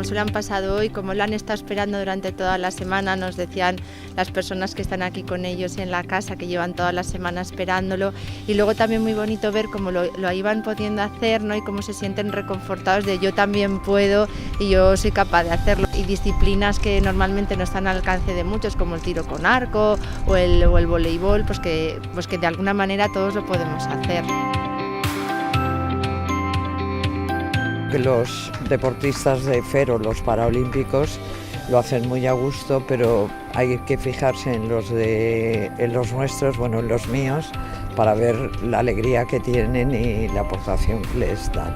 se lo han pasado hoy, cómo lo han estado esperando durante toda la semana, nos decían las personas que están aquí con ellos en la casa, que llevan toda la semana esperándolo, y luego también muy bonito ver cómo lo iban pudiendo hacer, ¿no? Y cómo se sienten reconfortados de yo también puedo y yo soy capaz de hacerlo. Y disciplinas que normalmente no están al alcance de muchos, como el tiro con arco o el voleibol, pues que de alguna manera todos lo podemos hacer. Que los deportistas de Fero, los paralímpicos, lo hacen muy a gusto, pero hay que fijarse en los nuestros, bueno, en los míos, para ver la alegría que tienen y la aportación que les dan.